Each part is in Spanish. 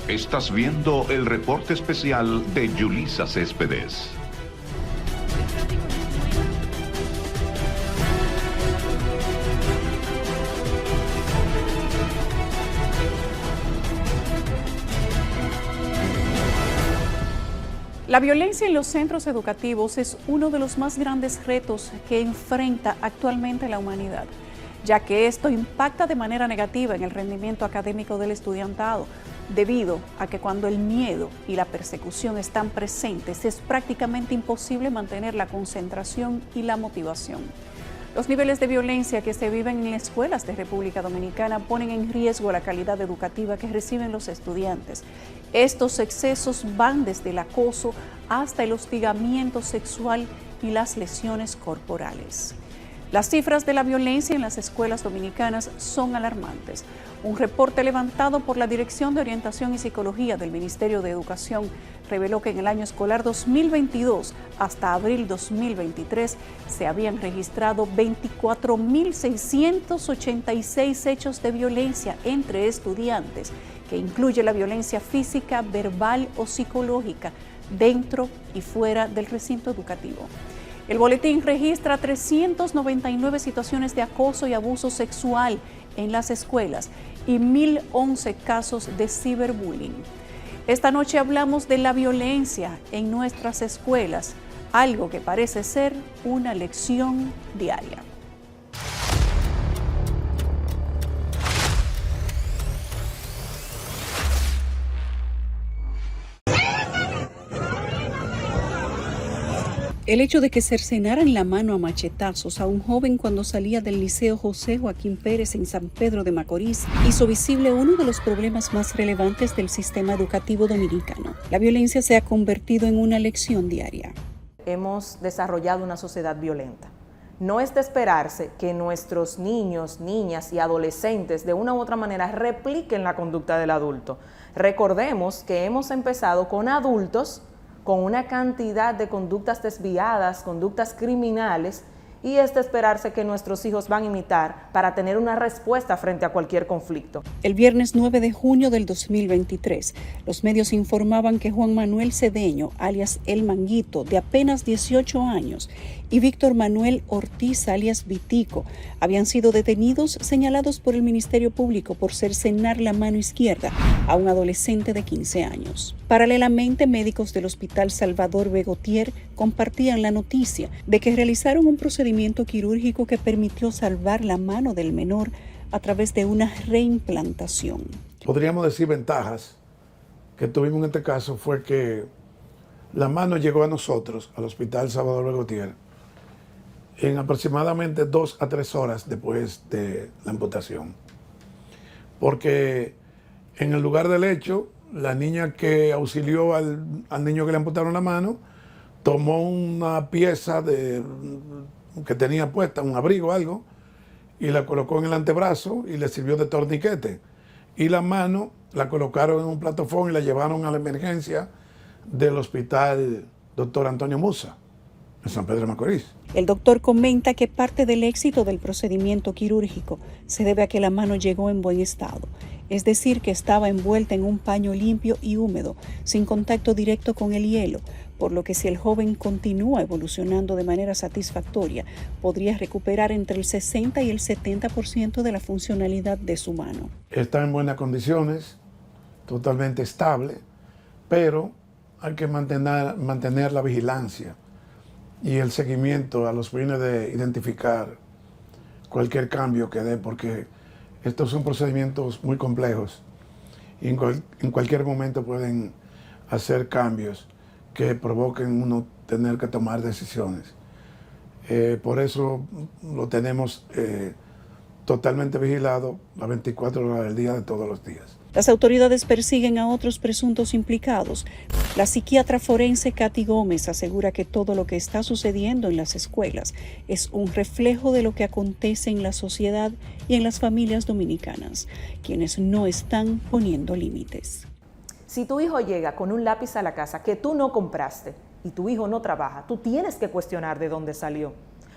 Estás viendo el reporte especial de Yulisa Céspedes. La violencia en los centros educativos es uno de los más grandes retos que enfrenta actualmente la humanidad, ya que esto impacta de manera negativa en el rendimiento académico del estudiantado, debido a que cuando el miedo y la persecución están presentes es prácticamente imposible mantener la concentración y la motivación. Los niveles de violencia que se viven en escuelas de República Dominicana ponen en riesgo la calidad educativa que reciben los estudiantes. Estos excesos van desde el acoso hasta el hostigamiento sexual y las lesiones corporales. Las cifras de la violencia en las escuelas dominicanas son alarmantes. Un reporte levantado por la Dirección de Orientación y Psicología del Ministerio de Educación reveló que en el año escolar 2022 hasta abril 2023 se habían registrado 24.686 hechos de violencia entre estudiantes, que incluye la violencia física, verbal o psicológica dentro y fuera del recinto educativo. El boletín registra 399 situaciones de acoso y abuso sexual en las escuelas y 1.011 casos de ciberbullying. Esta noche hablamos de la violencia en nuestras escuelas, algo que parece ser una lección diaria. El hecho de que cercenaran la mano a machetazos a un joven cuando salía del Liceo José Joaquín Pérez en San Pedro de Macorís hizo visible uno de los problemas más relevantes del sistema educativo dominicano. La violencia se ha convertido en una lección diaria. Hemos desarrollado una sociedad violenta. No es de esperarse que nuestros niños, niñas y adolescentes de una u otra manera repliquen la conducta del adulto. Recordemos que hemos empezado con adultos con una cantidad de conductas desviadas, conductas criminales, y es de esperarse que nuestros hijos van a imitar para tener una respuesta frente a cualquier conflicto. El viernes 9 de junio del 2023, los medios informaban que Juan Manuel Cedeño, alias El Manguito, de apenas 18 años, y Víctor Manuel Ortiz, alias Vitico, habían sido detenidos señalados por el Ministerio Público por cercenar la mano izquierda a un adolescente de 15 años. Paralelamente, médicos del Hospital Salvador Begotier compartían la noticia de que realizaron un procedimiento quirúrgico que permitió salvar la mano del menor a través de una reimplantación. Podríamos decir ventajas que tuvimos en este caso fue que la mano llegó a nosotros, al Hospital Salvador Begotier, en aproximadamente 2 a 3 horas después de la amputación. Porque en el lugar del hecho, la niña que auxilió al niño que le amputaron la mano, tomó una pieza que tenía puesta, un abrigo o algo, y la colocó en el antebrazo y le sirvió de torniquete. Y la mano la colocaron en un platofón y la llevaron a la emergencia del Hospital Dr. Antonio Musa, en San Pedro de Macorís. El doctor comenta que parte del éxito del procedimiento quirúrgico se debe a que la mano llegó en buen estado, es decir, que estaba envuelta en un paño limpio y húmedo, sin contacto directo con el hielo, por lo que si el joven continúa evolucionando de manera satisfactoria, podría recuperar entre el 60 y el 70% de la funcionalidad de su mano. Está en buenas condiciones, totalmente estable, pero hay que mantener la vigilancia y el seguimiento a los fines de identificar cualquier cambio que dé, porque estos son procedimientos muy complejos y en cualquier momento pueden hacer cambios que provoquen uno tener que tomar decisiones. Por eso lo tenemos totalmente vigilado las 24 horas del día de todos los días. Las autoridades persiguen a otros presuntos implicados. La psiquiatra forense Katy Gómez asegura que todo lo que está sucediendo en las escuelas es un reflejo de lo que acontece en la sociedad y en las familias dominicanas, quienes no están poniendo límites. Si tu hijo llega con un lápiz a la casa que tú no compraste y tu hijo no trabaja, tú tienes que cuestionar de dónde salió,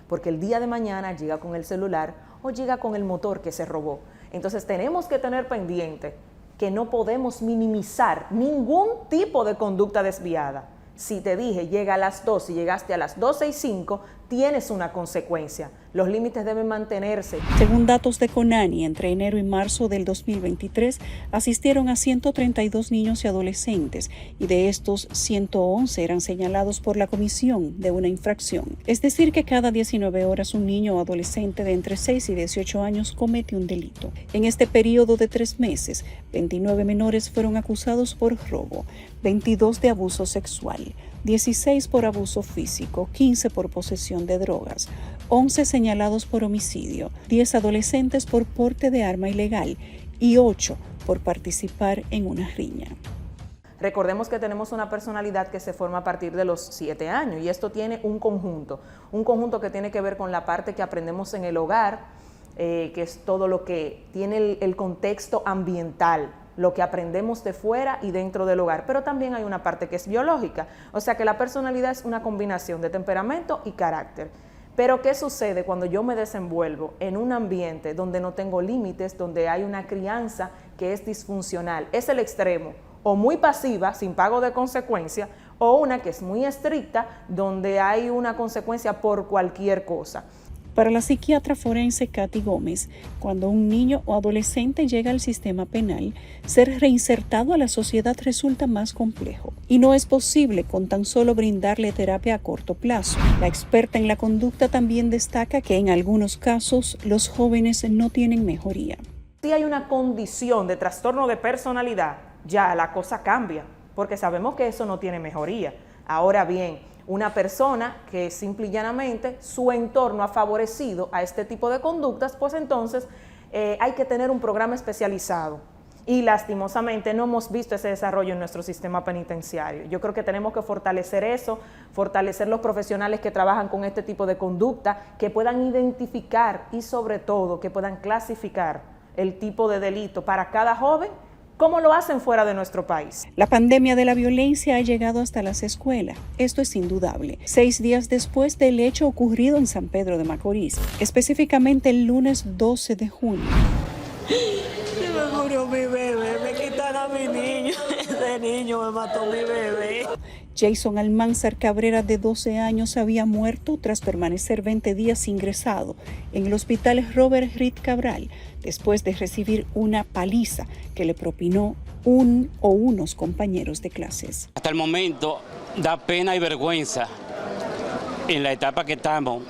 porque el día de mañana llega con el celular o llega con el motor que se robó. Entonces tenemos que tener pendiente que no podemos minimizar ningún tipo de conducta desviada. Si te dije, llega a las 2 y llegaste a las 12:05, tienes una consecuencia. Los límites deben mantenerse. Según datos de CONANI, entre enero y marzo del 2023 asistieron a 132 niños y adolescentes y de estos 111 eran señalados por la comisión de una infracción. Es decir, que cada 19 horas un niño o adolescente de entre 6 y 18 años comete un delito. En este periodo de 3 meses, 29 menores fueron acusados por robo, 22 de abuso sexual, 16 por abuso físico, 15 por posesión de drogas, 11 señalados por homicidio, 10 adolescentes por porte de arma ilegal y 8 por participar en una riña. Recordemos que tenemos una personalidad que se forma a partir de los 7 años y esto tiene un conjunto que tiene que ver con la parte que aprendemos en el hogar, que es todo lo que tiene el contexto ambiental, lo que aprendemos de fuera y dentro del hogar, pero también hay una parte que es biológica, o sea que la personalidad es una combinación de temperamento y carácter. Pero ¿qué sucede cuando yo me desenvuelvo en un ambiente donde no tengo límites, donde hay una crianza que es disfuncional? Es el extremo, o muy pasiva, sin pago de consecuencia, o una que es muy estricta, donde hay una consecuencia por cualquier cosa. Para la psiquiatra forense Katy Gómez, cuando un niño o adolescente llega al sistema penal, ser reinsertado a la sociedad resulta más complejo y no es posible con tan solo brindarle terapia a corto plazo. La experta en la conducta también destaca que en algunos casos los jóvenes no tienen mejoría. Si hay una condición de trastorno de personalidad, ya la cosa cambia, porque sabemos que eso no tiene mejoría. Ahora bien, una persona que simple y llanamente su entorno ha favorecido a este tipo de conductas, pues entonces hay que tener un programa especializado. Y lastimosamente no hemos visto ese desarrollo en nuestro sistema penitenciario. Yo creo que tenemos que fortalecer eso, fortalecer los profesionales que trabajan con este tipo de conducta, que puedan identificar y sobre todo que puedan clasificar el tipo de delito para cada joven, como lo hacen fuera de nuestro país. La pandemia de la violencia ha llegado hasta las escuelas. Esto es indudable. 6 días después del hecho ocurrido en San Pedro de Macorís, específicamente el lunes 12 de junio. Se me murió mi bebé, me quitan a mi niño. Ese niño me mató mi bebé. Jason Almanzar Cabrera, de 12 años, había muerto tras permanecer 20 días ingresado en el hospital Robert Reed Cabral, después de recibir una paliza que le propinó unos compañeros de clases. Hasta el momento da pena y vergüenza en la etapa que estamos,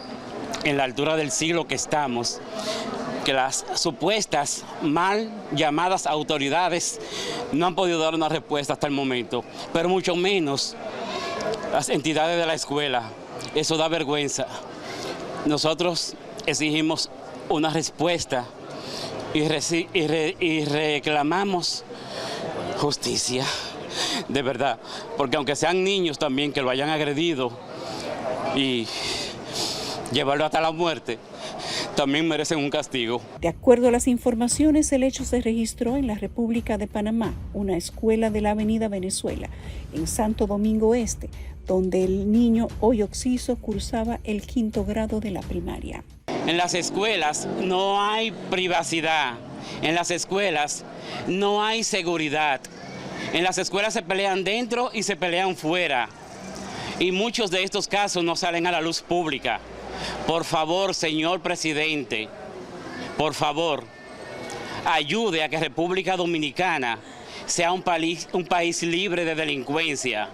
en la altura del siglo que estamos, que las supuestas mal llamadas autoridades no han podido dar una respuesta hasta el momento, pero mucho menos las entidades de la escuela. Eso da vergüenza. Nosotros exigimos una respuesta y reclamamos justicia, de verdad, porque aunque sean niños también que lo hayan agredido y llevarlo hasta la muerte, también merecen un castigo. De acuerdo a las informaciones, el hecho se registró en la República de Panamá, una escuela de la Avenida Venezuela, en Santo Domingo Este, donde el niño hoy occiso cursaba el 5º grado de la primaria. En las escuelas no hay privacidad, en las escuelas no hay seguridad, en las escuelas se pelean dentro y se pelean fuera, y muchos de estos casos no salen a la luz pública. Por favor, señor presidente, por favor, ayude a que República Dominicana sea un país libre de delincuencia.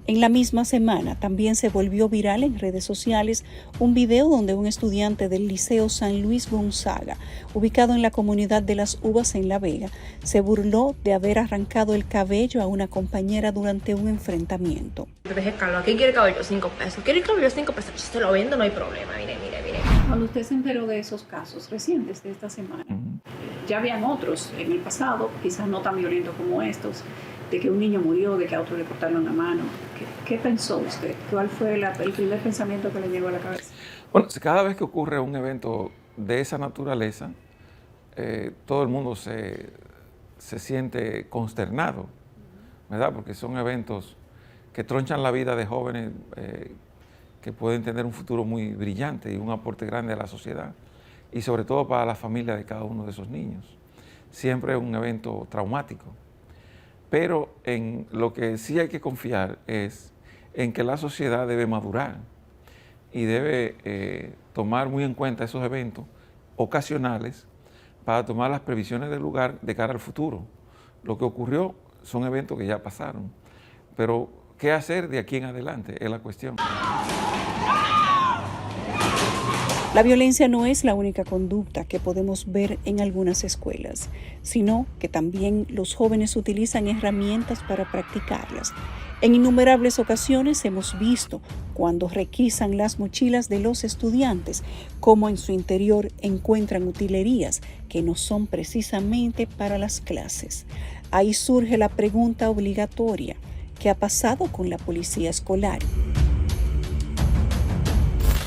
En la misma semana también se volvió viral en redes sociales un video donde un estudiante del Liceo San Luis Gonzaga, ubicado en la comunidad de Las Uvas en La Vega, se burló de haber arrancado el cabello a una compañera durante un enfrentamiento. Te dejé calvo, aquí quiere cabello 5 pesos, quiere cabello 5 pesos, yo se lo vendo, no hay problema, mire. Cuando usted se enteró de esos casos recientes de esta semana, ya habían otros en el pasado, quizás no tan violentos como estos, de que un niño murió, de que a otro le cortaron la mano. ¿Qué pensó usted? ¿Cuál fue el primer pensamiento que le llegó a la cabeza? Bueno, cada vez que ocurre un evento de esa naturaleza, todo el mundo se siente consternado, ¿verdad? Porque son eventos que tronchan la vida de jóvenes que pueden tener un futuro muy brillante y un aporte grande a la sociedad, y sobre todo para la familia de cada uno de esos niños. siempre es un evento traumático. Pero en lo que sí hay que confiar es en que la sociedad debe madurar y debe tomar muy en cuenta esos eventos ocasionales para tomar las previsiones del lugar de cara al futuro. Lo que ocurrió son eventos que ya pasaron, pero ¿qué hacer de aquí en adelante? Es la cuestión. La violencia no es la única conducta que podemos ver en algunas escuelas, sino que también los jóvenes utilizan herramientas para practicarlas. En innumerables ocasiones hemos visto cuando requisan las mochilas de los estudiantes, cómo en su interior encuentran utilerías que no son precisamente para las clases. Ahí surge la pregunta obligatoria: ¿qué ha pasado con la policía escolar?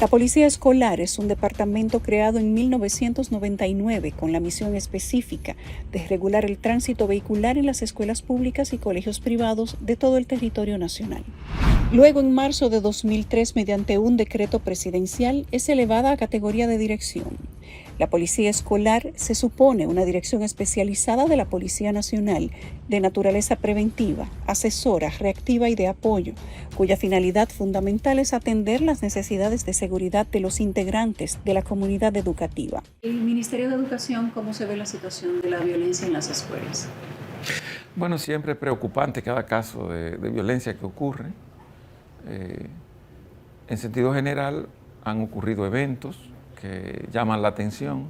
La Policía Escolar es un departamento creado en 1999 con la misión específica de regular el tránsito vehicular en las escuelas públicas y colegios privados de todo el territorio nacional. Luego, en marzo de 2003, mediante un decreto presidencial, es elevada a categoría de dirección. La Policía Escolar se supone una dirección especializada de la Policía Nacional de naturaleza preventiva, asesora, reactiva y de apoyo, cuya finalidad fundamental es atender las necesidades de seguridad de los integrantes de la comunidad educativa. ¿El Ministerio de Educación cómo se ve la situación de la violencia en las escuelas? Bueno, siempre es preocupante cada caso de violencia que ocurre. En sentido general, han ocurrido eventos que llaman la atención,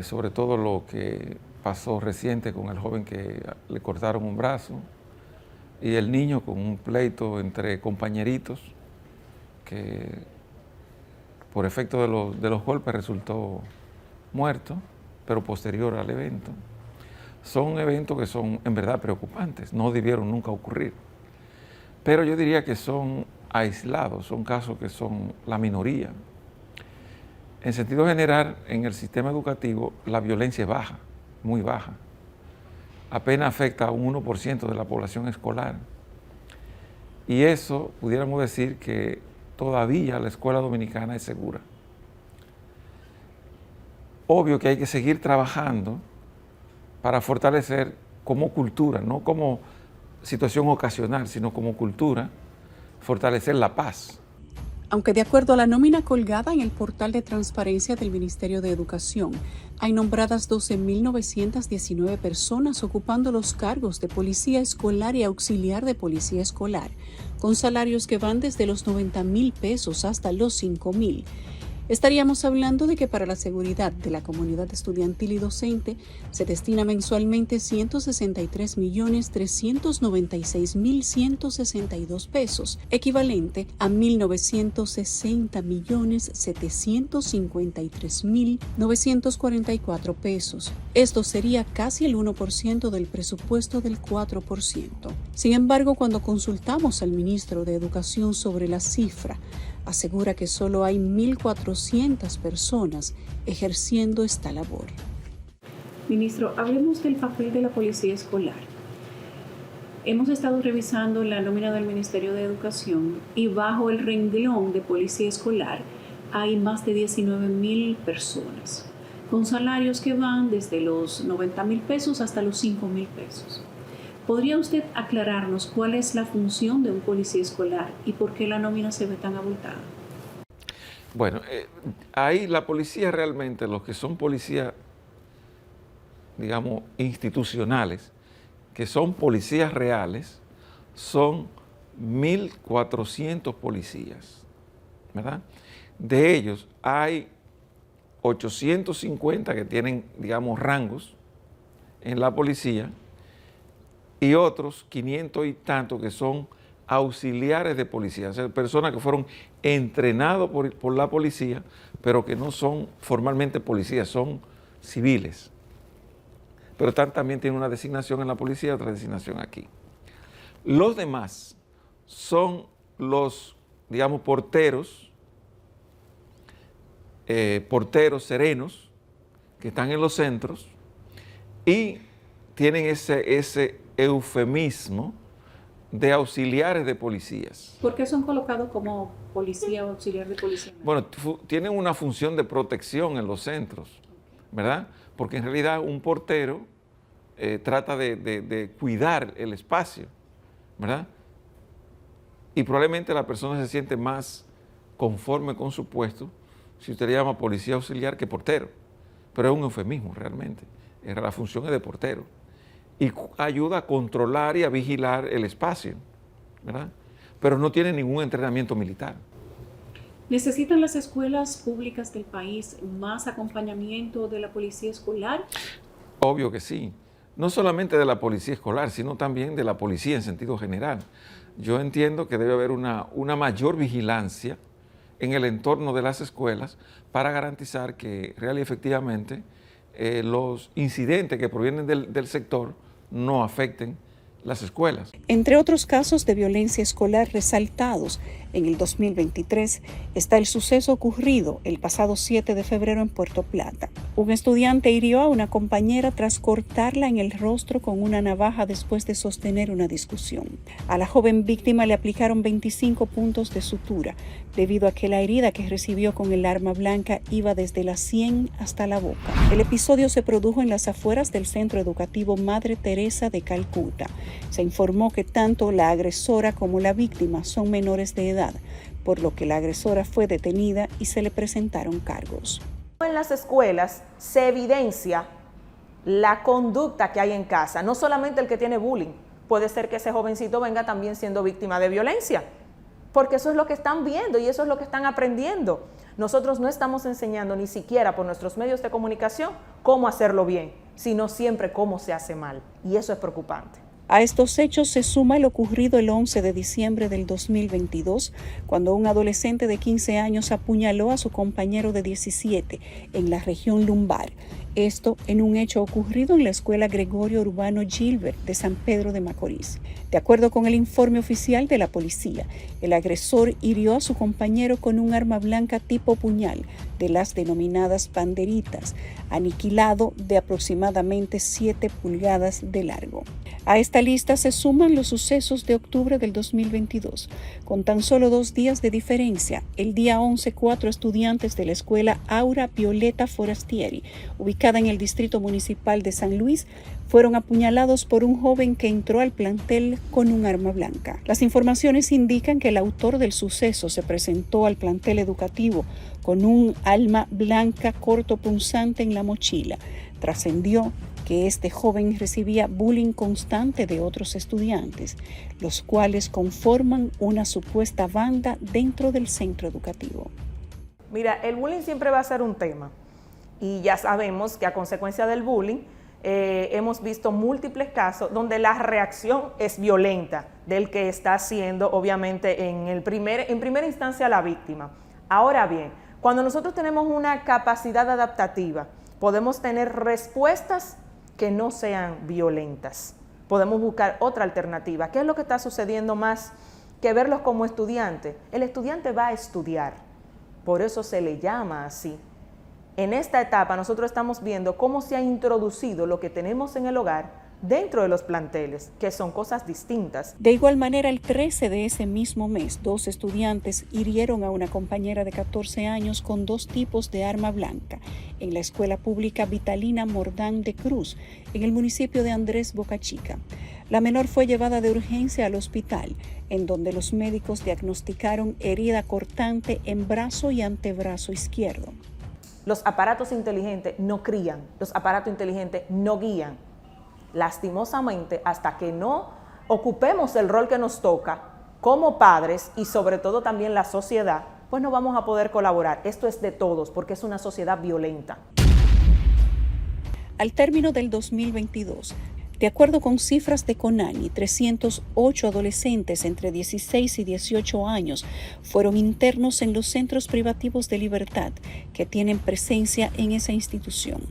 sobre todo lo que pasó reciente con el joven que le cortaron un brazo y el niño con un pleito entre compañeritos que por efecto de los golpes resultó muerto, pero posterior al evento. Son eventos que son en verdad preocupantes, no debieron nunca ocurrir, pero yo diría que son aislados, son casos que son la minoría. En sentido general, en el sistema educativo, la violencia es baja, muy baja. Apenas afecta a un 1% de la población escolar. Y eso, pudiéramos decir que todavía la escuela dominicana es segura. Obvio que hay que seguir trabajando para fortalecer como cultura, no como situación ocasional, sino como cultura, fortalecer la paz. Aunque de acuerdo a la nómina colgada en el portal de transparencia del Ministerio de Educación, hay nombradas 12.919 personas ocupando los cargos de policía escolar y auxiliar de policía escolar, con salarios que van desde los 90.000 pesos hasta los 5.000. Estaríamos hablando de que para la seguridad de la comunidad estudiantil y docente se destina mensualmente 163.396.162 pesos, equivalente a 1.960.753.944 pesos. Esto sería casi el 1% del presupuesto del 4%. Sin embargo, cuando consultamos al ministro de Educación sobre la cifra, asegura que solo hay 1.400 personas ejerciendo esta labor. Ministro, hablemos del papel de la policía escolar. Hemos estado revisando la nómina del Ministerio de Educación y bajo el renglón de policía escolar hay más de 19.000 personas, con salarios que van desde los 90.000 pesos hasta los 5.000 pesos. ¿Podría usted aclararnos cuál es la función de un policía escolar y por qué la nómina se ve tan abultada? Bueno, ahí la policía realmente, los que son policías, digamos, institucionales, que son policías reales, son 1.400 policías, ¿verdad? De ellos hay 850 que tienen, digamos, rangos en la policía, y otros 500 y tantos que son auxiliares de policía, o sea, personas que fueron entrenados por la policía, pero que no son formalmente policías, son civiles. Pero también tienen una designación en la policía y otra designación aquí. Los demás son los, digamos, porteros serenos que están en los centros y tienen ese eufemismo de auxiliares de policías. ¿Por qué son colocados como policía o auxiliar de policía? Bueno, tienen una función de protección en los centros, ¿verdad? porque en realidad un portero trata de cuidar el espacio, ¿verdad? Y probablemente la persona se siente más conforme con su puesto si usted le llama policía auxiliar que portero, pero es un eufemismo realmente, la función es de portero y ayuda a controlar y a vigilar el espacio, ¿verdad? Pero no tiene ningún entrenamiento militar. ¿Necesitan las escuelas públicas del país más acompañamiento de la policía escolar? Obvio que sí. No solamente de la policía escolar, sino también de la policía en sentido general. Yo entiendo que debe haber una mayor vigilancia en el entorno de las escuelas para garantizar que real y efectivamente los incidentes que provienen del sector no afecten las escuelas. Entre otros casos de violencia escolar resaltados en el 2023 está el suceso ocurrido el pasado 7 de febrero en Puerto Plata. Un estudiante hirió a una compañera tras cortarla en el rostro con una navaja después de sostener una discusión. A la joven víctima le aplicaron 25 puntos de sutura debido a que la herida que recibió con el arma blanca iba desde la sien hasta la boca. El episodio se produjo en las afueras del Centro Educativo Madre Teresa de Calcuta. Se informó que tanto la agresora como la víctima son menores de edad, por lo que la agresora fue detenida y se le presentaron cargos. En las escuelas se evidencia la conducta que hay en casa, no solamente el que tiene bullying, puede ser que ese jovencito venga también siendo víctima de violencia, porque eso es lo que están viendo y eso es lo que están aprendiendo. Nosotros no estamos enseñando ni siquiera por nuestros medios de comunicación cómo hacerlo bien, sino siempre cómo se hace mal, y eso es preocupante. A estos hechos se suma el ocurrido el 11 de diciembre del 2022, cuando un adolescente de 15 años apuñaló a su compañero de 17 en la región lumbar. Esto en un hecho ocurrido en la Escuela Gregorio Urbano Gilbert de San Pedro de Macorís. De acuerdo con el informe oficial de la policía, el agresor hirió a su compañero con un arma blanca tipo puñal de las denominadas banderitas, aniquilado de aproximadamente 7 pulgadas de largo. A esta lista se suman los sucesos de octubre del 2022. Con tan solo 2 días de diferencia, el día 11, 4 estudiantes de la escuela Aura Violeta Forastieri, ubicada en el Distrito Municipal de San Luis, fueron apuñalados por un joven que entró al plantel con un arma blanca. Las informaciones indican que el autor del suceso se presentó al plantel educativo con un arma blanca cortopunzante en la mochila. Trascendió que este joven recibía bullying constante de otros estudiantes, los cuales conforman una supuesta banda dentro del centro educativo. Mira, el bullying siempre va a ser un tema y ya sabemos que a consecuencia del bullying hemos visto múltiples casos donde la reacción es violenta del que está haciendo, obviamente, en primera instancia la víctima. Ahora bien, cuando nosotros tenemos una capacidad adaptativa, podemos tener respuestas que no sean violentas. Podemos buscar otra alternativa. ¿Qué es lo que está sucediendo más que verlos como estudiantes? El estudiante va a estudiar, por eso se le llama así. En esta etapa nosotros estamos viendo cómo se ha introducido lo que tenemos en el hogar dentro de los planteles, que son cosas distintas. De igual manera, el 13 de ese mismo mes, 2 estudiantes hirieron a una compañera de 14 años con 2 tipos de arma blanca en la Escuela Pública Vitalina Mordán de Cruz, en el municipio de Andrés Boca Chica. La menor fue llevada de urgencia al hospital, en donde los médicos diagnosticaron herida cortante en brazo y antebrazo izquierdo. Los aparatos inteligentes no crían, los aparatos inteligentes no guían. Lastimosamente, hasta que no ocupemos el rol que nos toca como padres y sobre todo también la sociedad, pues no vamos a poder colaborar. Esto es de todos porque es una sociedad violenta. Al término del 2022, de acuerdo con cifras de CONANI, 308 adolescentes entre 16 y 18 años fueron internos en los centros privativos de libertad que tienen presencia en esa institución.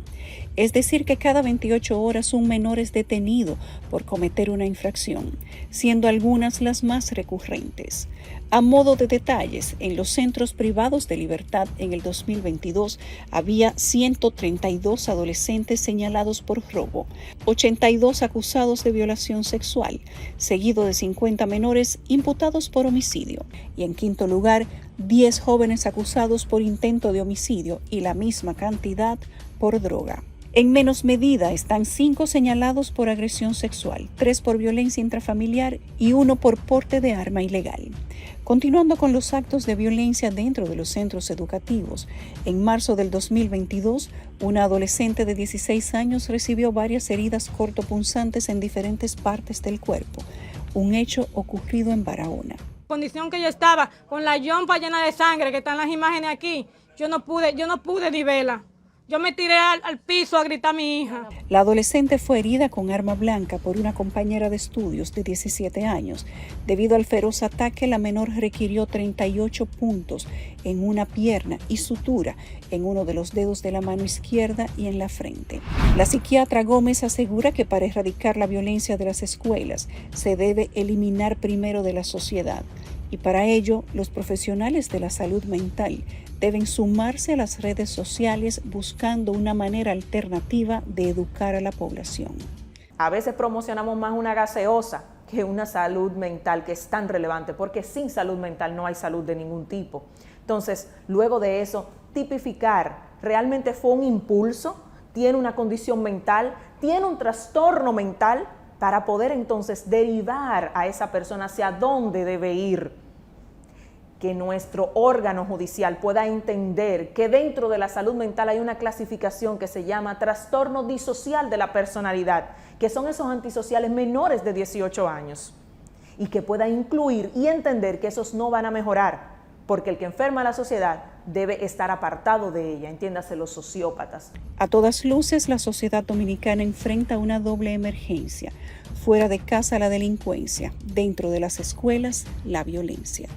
Es decir, que cada 28 horas un menor es detenido por cometer una infracción, siendo algunas las más recurrentes. A modo de detalles, en los centros privados de libertad en el 2022 había 132 adolescentes señalados por robo, 82 acusados de violación sexual, seguido de 50 menores imputados por homicidio y en quinto lugar 10 jóvenes acusados por intento de homicidio y la misma cantidad por droga. En menos medida están 5 señalados por agresión sexual, 3 por violencia intrafamiliar y 1 por porte de arma ilegal. Continuando con los actos de violencia dentro de los centros educativos, en marzo del 2022, una adolescente de 16 años recibió varias heridas cortopunzantes en diferentes partes del cuerpo, un hecho ocurrido en Barahona. La condición que yo estaba, con la yompa llena de sangre, que están las imágenes aquí, yo no pude ni verla. Yo me tiré al piso a gritar a mi hija. La adolescente fue herida con arma blanca por una compañera de estudios de 17 años. Debido al feroz ataque, la menor requirió 38 puntos en una pierna y sutura en uno de los dedos de la mano izquierda y en la frente. La psiquiatra Gómez asegura que para erradicar la violencia de las escuelas se debe eliminar primero de la sociedad. Y para ello, los profesionales de la salud mental deben sumarse a las redes sociales buscando una manera alternativa de educar a la población. A veces promocionamos más una gaseosa que una salud mental que es tan relevante, porque sin salud mental no hay salud de ningún tipo. Entonces, luego de eso, tipificar, ¿realmente fue un impulso? ¿Tiene una condición mental? ¿Tiene un trastorno mental? Para poder entonces derivar a esa persona hacia dónde debe ir. Que nuestro órgano judicial pueda entender que dentro de la salud mental hay una clasificación que se llama trastorno disocial de la personalidad, que son esos antisociales menores de 18 años, y que pueda incluir y entender que esos no van a mejorar, porque el que enferma a la sociedad debe estar apartado de ella, entiéndase los sociópatas. A todas luces, la sociedad dominicana enfrenta una doble emergencia: fuera de casa la delincuencia, dentro de las escuelas la violencia.